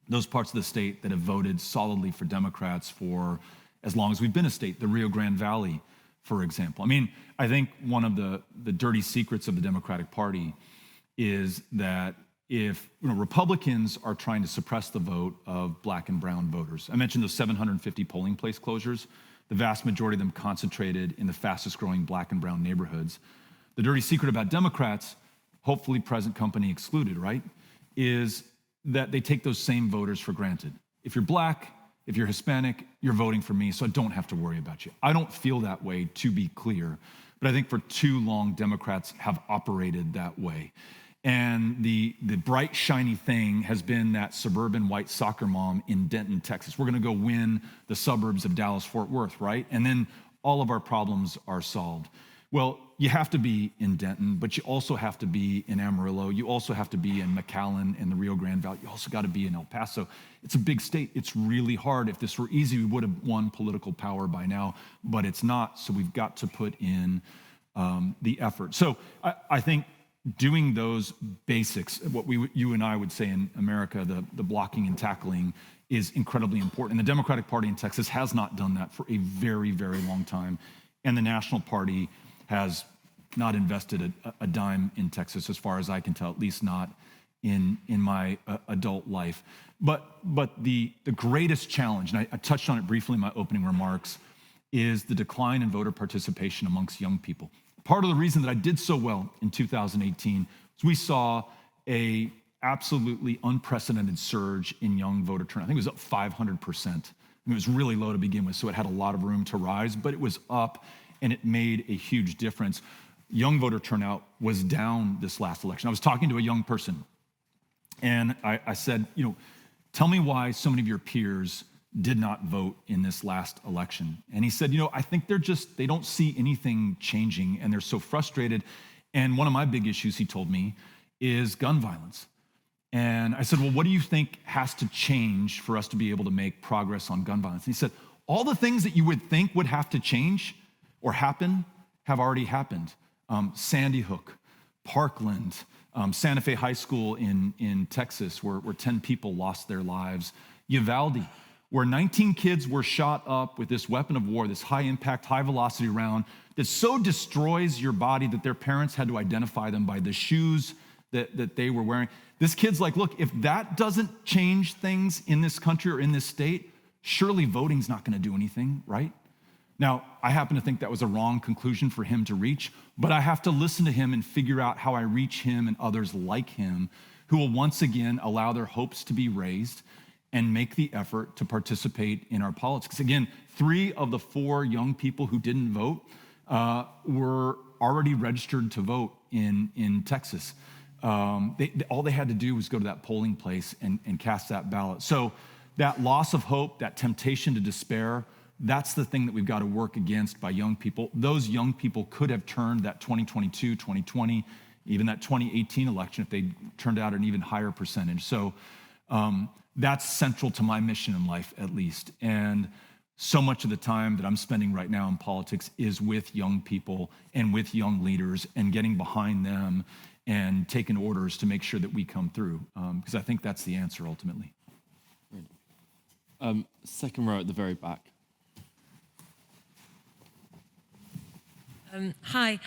those parts of the state that have voted solidly for Democrats for as long as we've been a state, the Rio Grande Valley, for example. I mean, I think one of the dirty secrets of the Democratic Party is that if Republicans are trying to suppress the vote of black and brown voters, I mentioned those 750 polling place closures, the vast majority of them concentrated in the fastest growing black and brown neighborhoods. The dirty secret about Democrats, hopefully present company excluded, right, is that they take those same voters for granted. If you're black, if you're Hispanic, you're voting for me, so I don't have to worry about you. I don't feel that way, to be clear, but I think for too long, Democrats have operated that way. And the bright, shiny thing has been that suburban white soccer mom in Denton, Texas. We're gonna go win the suburbs of Dallas-Fort Worth, right? And then all of our problems are solved. Well, you have to be in Denton, but you also have to be in Amarillo. You also have to be in McAllen and the Rio Grande Valley. You also got to be in El Paso. It's a big state. It's really hard. If this were easy, we would have won political power by now, but it's not. So we've got to put in the effort. So I think doing those basics, what you and I would say in America, the blocking and tackling, is incredibly important. And the Democratic Party in Texas has not done that for a very, very long time. And the National Party has not invested a dime in Texas, as far as I can tell, at least not in my adult life. But the greatest challenge, and I touched on it briefly in my opening remarks, is the decline in voter participation amongst young people. Part of the reason that I did so well in 2018 is we saw a absolutely unprecedented surge in young voter turnout. I think it was up 500%. It was really low to begin with, so it had a lot of room to rise, but it was up, and it made a huge difference. Young voter turnout was down this last election. I was talking to a young person, and I said, tell me why so many of your peers did not vote in this last election. And he said, I think they don't see anything changing, and they're so frustrated. And one of my big issues, he told me, is gun violence. And I said, well, what do you think has to change for us to be able to make progress on gun violence? And he said, all the things that you would think would have to change or happen have already happened. Sandy Hook, Parkland, Santa Fe High School in Texas, where 10 people lost their lives. Uvalde, where 19 kids were shot up with this weapon of war, this high-impact, high-velocity round that so destroys your body that their parents had to identify them by the shoes that they were wearing. This kid's like, look, if that doesn't change things in this country or in this state, surely voting's not gonna do anything, right? Now, I happen to think that was a wrong conclusion for him to reach, but I have to listen to him and figure out how I reach him and others like him who will once again allow their hopes to be raised and make the effort to participate in our politics. Again, 3 of the 4 young people who didn't vote were already registered to vote in Texas. All they had to do was go to that polling place and cast that ballot. So that loss of hope, that temptation to despair, that's the thing that we've got to work against by young people. Those young people could have turned that 2022, 2020, even that 2018 election if they turned out an even higher percentage. So that's central to my mission in life, at least. And so much of the time that I'm spending right now in politics is with young people and with young leaders and getting behind them and taking orders to make sure that we come through, because I think that's the answer ultimately. Second row at the very back. Hi.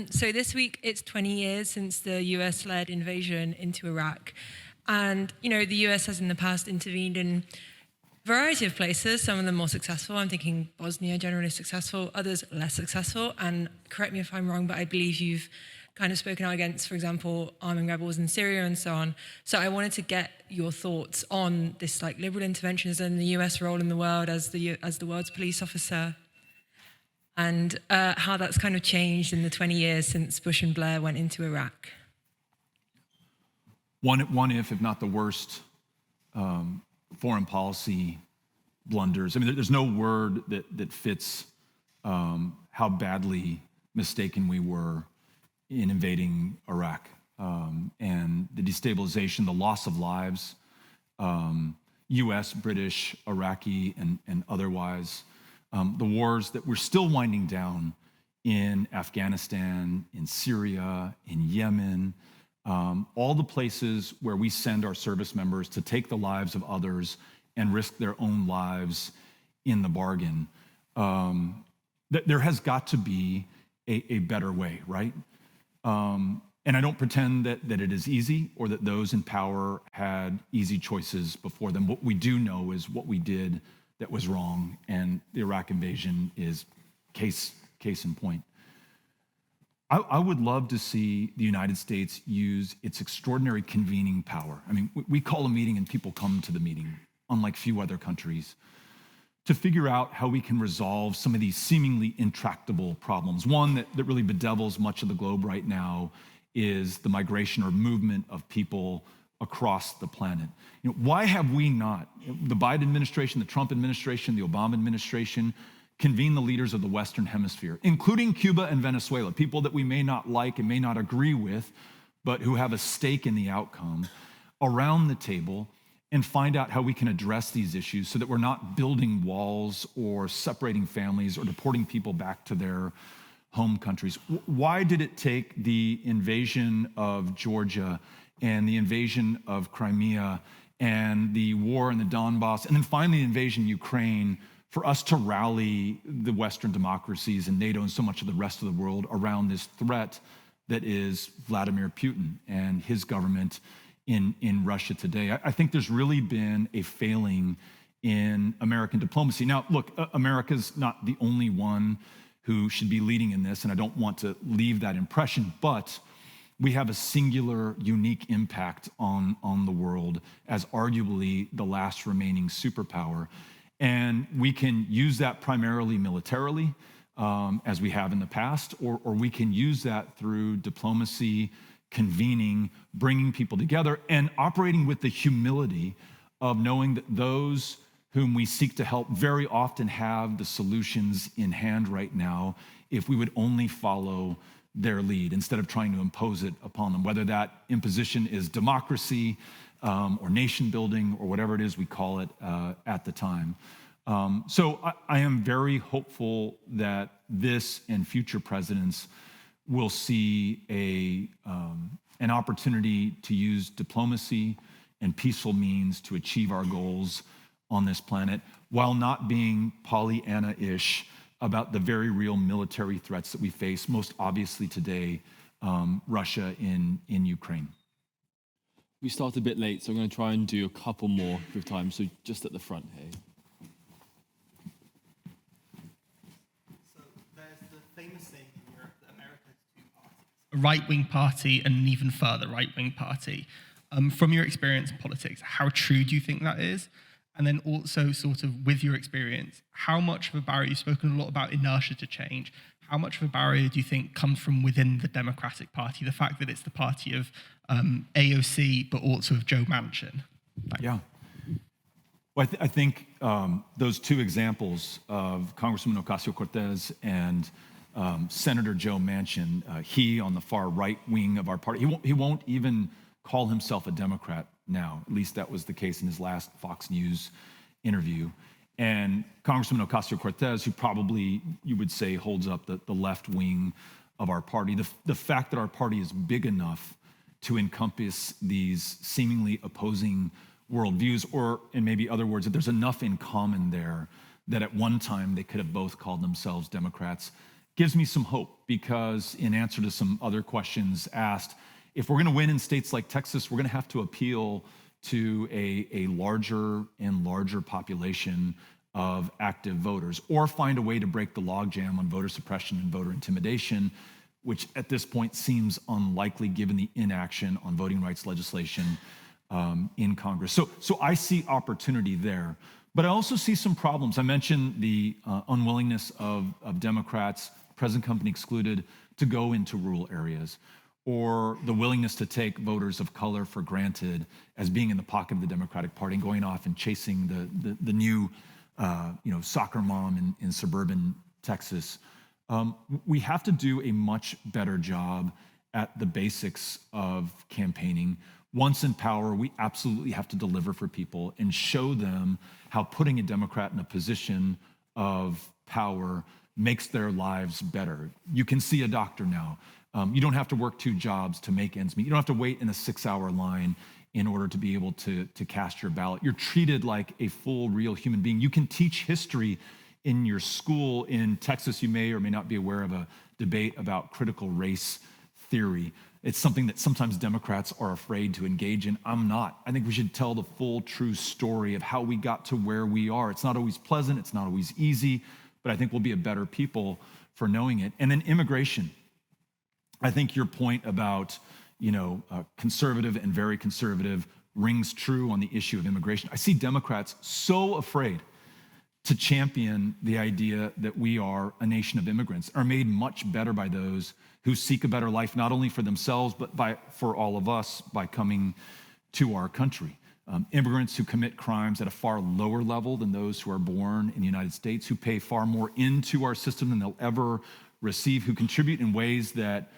So this week, it's 20 years since the US-led invasion into Iraq. And, the US has in the past intervened in variety of places, some of them more successful. I'm thinking Bosnia generally successful, others less successful. And correct me if I'm wrong, but I believe you've kind of spoken out against, for example, arming rebels in Syria and so on. So I wanted to get your thoughts on this like liberal interventionism, the US role in the world as the world's police officer, and how that's kind of changed in the 20 years since Bush and Blair went into Iraq. One if not the worst, foreign policy blunders. I mean, there's no word that fits how badly mistaken we were in invading Iraq, and the destabilization, the loss of lives, US, British, Iraqi, and otherwise, the wars that we're still winding down in Afghanistan, in Syria, in Yemen, all the places where we send our service members to take the lives of others and risk their own lives in the bargain. There has got to be a better way, right? And I don't pretend that it is easy or that those in power had easy choices before them. What we do know is what we did that was wrong, and the Iraq invasion is case in point. I would love to see the United States use its extraordinary convening power. I mean, we call a meeting and people come to the meeting, unlike few other countries, to figure out how we can resolve some of these seemingly intractable problems. One that really bedevils much of the globe right now is the migration or movement of people across the planet. You know, why have we not, the Biden administration, the Trump administration, the Obama administration, convene the leaders of the Western Hemisphere, including Cuba and Venezuela, people that we may not like and may not agree with, but who have a stake in the outcome, around the table, and find out how we can address these issues so that we're not building walls or separating families or deporting people back to their home countries. Why did it take the invasion of Georgia and the invasion of Crimea and the war in the Donbass, and then finally the invasion of Ukraine, for us to rally the Western democracies and NATO and so much of the rest of the world around this threat that is Vladimir Putin and his government in Russia today? I think there's really been a failing in American diplomacy. Now, look, America's not the only one who should be leading in this, and I don't want to leave that impression, but we have a singular, unique impact on the world as arguably the last remaining superpower. And we can use that primarily militarily, as we have in the past, or we can use that through diplomacy, convening, bringing people together, and operating with the humility of knowing that those whom we seek to help very often have the solutions in hand right now if we would only follow their lead instead of trying to impose it upon them, whether that imposition is democracy or nation building or whatever it is we call it at the time. So I am very hopeful that this and future presidents will see an opportunity to use diplomacy and peaceful means to achieve our goals on this planet while not being Pollyanna-ish about the very real military threats that we face, most obviously today, Russia in Ukraine. We started a bit late, so I'm going to try and do a couple more with time. So just at the front here. So there's the famous saying in Europe that America has two parties, a right-wing party and an even further right-wing party. From your experience in politics, how true do you think that is? And then also, sort of with your experience, how much of a barrier, you've spoken a lot about inertia to change, how much of a barrier do you think comes from within the Democratic Party, the fact that it's the party of AOC, but also of Joe Manchin? Thanks. Yeah. Well, I think those two examples of Congresswoman Ocasio-Cortez and Senator Joe Manchin, he on the far right wing of our party, he won't even call himself a Democrat now. At least that was the case in his last Fox News interview. And Congresswoman Ocasio-Cortez, who probably, you would say, holds up the left wing of our party. The fact that our party is big enough to encompass these seemingly opposing worldviews, or in maybe other words, that there's enough in common there that at one time they could have both called themselves Democrats, gives me some hope, because in answer to some other questions asked, if we're going to win in states like Texas, we're going to have to appeal to a larger and larger population of active voters, or find a way to break the logjam on voter suppression and voter intimidation, which at this point seems unlikely given the inaction on voting rights legislation in Congress. So I see opportunity there. But I also see some problems. I mentioned the unwillingness of Democrats, present company excluded, to go into rural areas, or the willingness to take voters of color for granted as being in the pocket of the Democratic Party and going off and chasing the new soccer mom in suburban Texas. We have to do a much better job at the basics of campaigning. Once in power, we absolutely have to deliver for people and show them how putting a Democrat in a position of power makes their lives better. You can see a doctor now. You don't have to work 2 jobs to make ends meet. You don't have to wait in a 6-hour line in order to be able to cast your ballot. You're treated like a full, real human being. You can teach history in your school. In Texas, you may or may not be aware of a debate about critical race theory. It's something that sometimes Democrats are afraid to engage in. I'm not. I think we should tell the full, true story of how we got to where we are. It's not always pleasant. It's not always easy, but I think we'll be a better people for knowing it. And then immigration. I think your point about, conservative and very conservative rings true on the issue of immigration. I see Democrats so afraid to champion the idea that we are a nation of immigrants, are made much better by those who seek a better life, not only for themselves, but for all of us by coming to our country. Immigrants who commit crimes at a far lower level than those who are born in the United States, who pay far more into our system than they'll ever receive, who contribute in ways that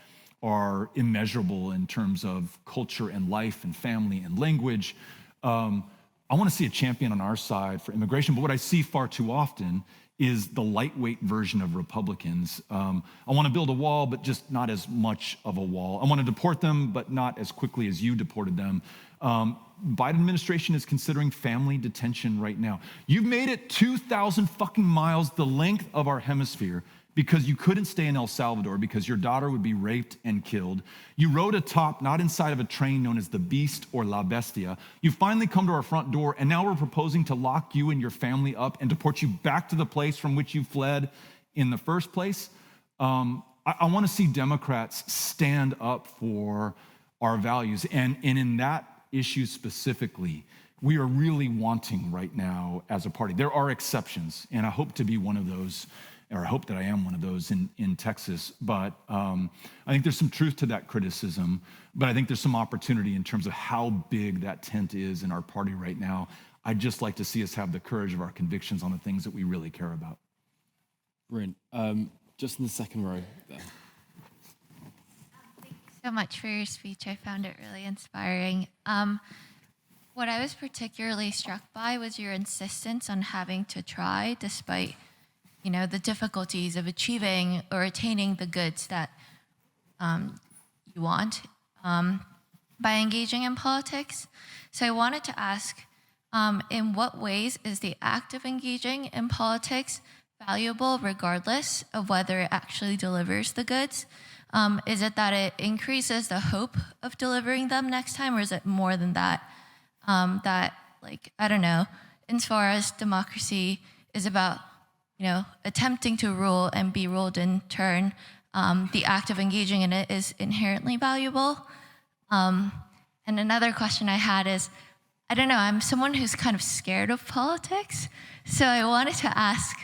are immeasurable in terms of culture and life and family and language. I want to see a champion on our side for immigration, but what I see far too often is the lightweight version of Republicans. I want to build a wall, but just not as much of a wall. I want to deport them, but not as quickly as you deported them. Biden administration is considering family detention right now. You've made it 2,000 fucking miles the length of our hemisphere because you couldn't stay in El Salvador because your daughter would be raped and killed. You rode atop, not inside of a train known as the Beast or La Bestia. You finally come to our front door, and now we're proposing to lock you and your family up and deport you back to the place from which you fled in the first place. I want to see Democrats stand up for our values. And in that issue specifically, we are really wanting right now as a party. There are exceptions, and I hope to be one of those, or I hope that I am one of those in Texas. But I think there's some truth to that criticism, but I think there's some opportunity in terms of how big that tent is in our party right now. I'd just like to see us have the courage of our convictions on the things that we really care about. Brilliant. Just in the second row there. Thank you so much for your speech. I found it really inspiring. What I was particularly struck by was your insistence on having to try despite the difficulties of achieving or attaining the goods that you want by engaging in politics. So I wanted to ask, in what ways is the act of engaging in politics valuable regardless of whether it actually delivers the goods? Is it that it increases the hope of delivering them next time, or is it more than that? I don't know, as far as democracy is about attempting to rule and be ruled in turn, the act of engaging in it is inherently valuable. And another question I had is, I don't know, I'm someone who's kind of scared of politics. So I wanted to ask,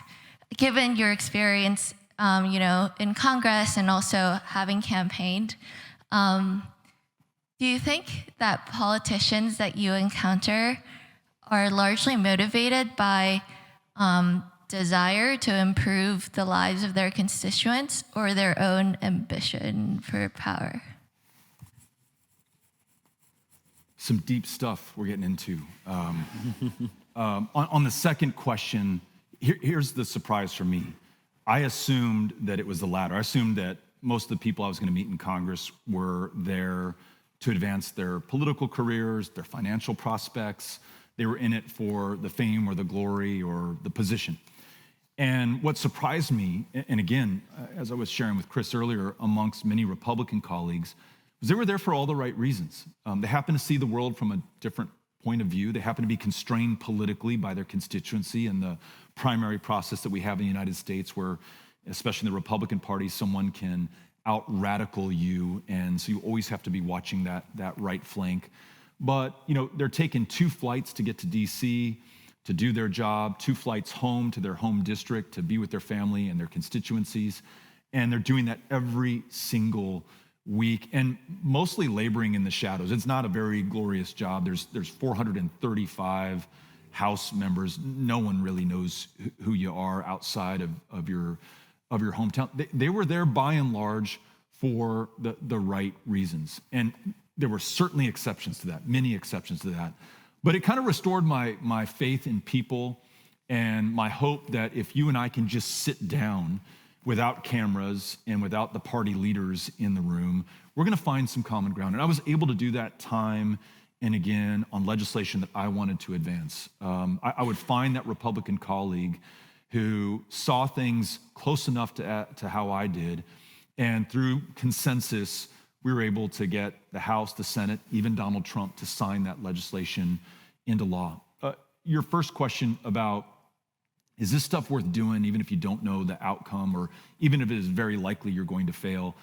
given your experience, in Congress and also having campaigned, do you think that politicians that you encounter are largely motivated by desire to improve the lives of their constituents or their own ambition for power? Some deep stuff we're getting into. On the second question, here's the surprise for me. I assumed that it was the latter. I assumed that most of the people I was going to meet in Congress were there to advance their political careers, their financial prospects. They were in it for the fame or the glory or the position. And what surprised me, and again, as I was sharing with Chris earlier, amongst many Republican colleagues, was they were there for all the right reasons. They happened to see the world from a different point of view. They happen to be constrained politically by their constituency and the primary process that we have in the United States, where, especially in the Republican Party, someone can out-radical you, and so you always have to be watching that right flank. But they're taking 2 flights to get to DC to do their job, 2 flights home to their home district to be with their family and their constituencies, and they're doing that every single week, and mostly laboring in the shadows. It's not a very glorious job. There's 435 House members. No one really knows who you are outside of your hometown. They were there by and large for the right reasons. And there were certainly exceptions to that, many exceptions to that. But it kind of restored my faith in people and my hope that if you and I can just sit down without cameras and without the party leaders in the room, we're going to find some common ground. And I was able to do that time and again on legislation that I wanted to advance. I would find that Republican colleague who saw things close enough to how I did, and through consensus, we were able to get the House, the Senate, even Donald Trump to sign that legislation into law. Your first question about, is this stuff worth doing even if you don't know the outcome, or even if it is very likely you're going to fail?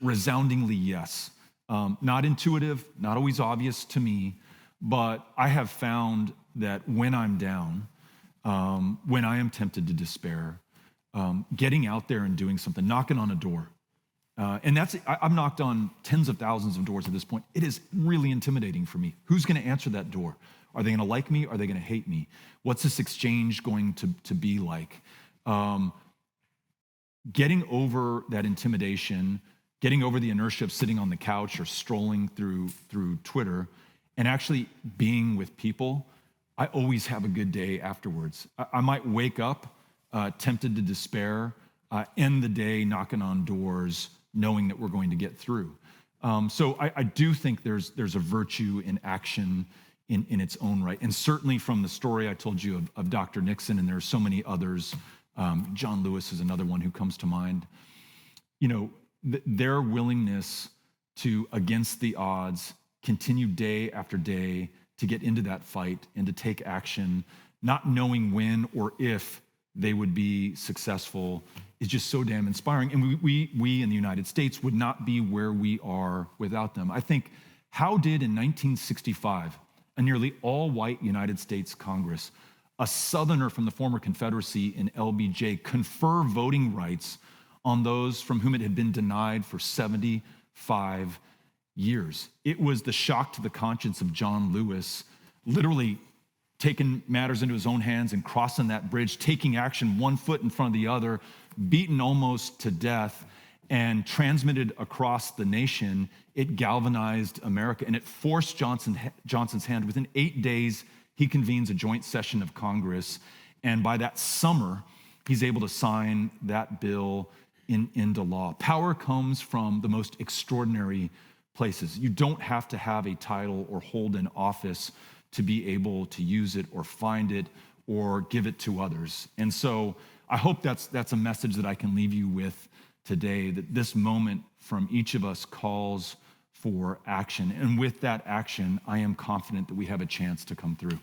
Resoundingly yes. Not intuitive, not always obvious to me, but I have found that when I'm down, when I am tempted to despair, getting out there and doing something, knocking on a door. And I've knocked on tens of thousands of doors at this point. It is really intimidating for me. Who's going to answer that door? Are they going to like me? Are they going to hate me? What's this exchange going to be like? Getting over that intimidation, getting over the inertia of sitting on the couch or strolling through Twitter, and actually being with people, I always have a good day afterwards. I might wake up tempted to despair, end the day knocking on doors, knowing that we're going to get through. So I do think there's a virtue in action in its own right. And certainly from the story I told you of Dr. Nixon, and there are so many others, John Lewis is another one who comes to mind, their willingness to, against the odds, continue day after day to get into that fight and to take action, not knowing when or if they would be successful, is just so damn inspiring. And we in the United States would not be where we are without them. I think, how did in 1965, a nearly all-white United States Congress, a Southerner from the former Confederacy in LBJ, confer voting rights on those from whom it had been denied for 75 years? It was the shock to the conscience of John Lewis, literally taking matters into his own hands and crossing that bridge, taking action one foot in front of the other, beaten almost to death, and transmitted across the nation. It galvanized America, and it forced Johnson's hand. Within 8 days, he convenes a joint session of Congress, and by that summer, he's able to sign that bill into law. Power comes from the most extraordinary places. You don't have to have a title or hold an office to be able to use it or find it or give it to others. And so I hope that's a message that I can leave you with today, that this moment from each of us calls for action. And with that action, I am confident that we have a chance to come through.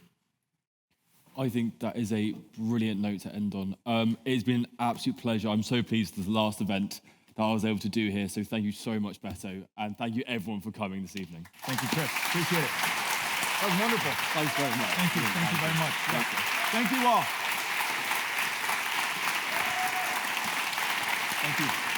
I think that is a brilliant note to end on. It's been an absolute pleasure. I'm so pleased with the last event that I was able to do here. So thank you so much, Beto. And thank you everyone for coming this evening. Thank you, Chris. Appreciate it. That was wonderful. Thanks very much. Thank you. Thank you very much. Thank you all. Thank you.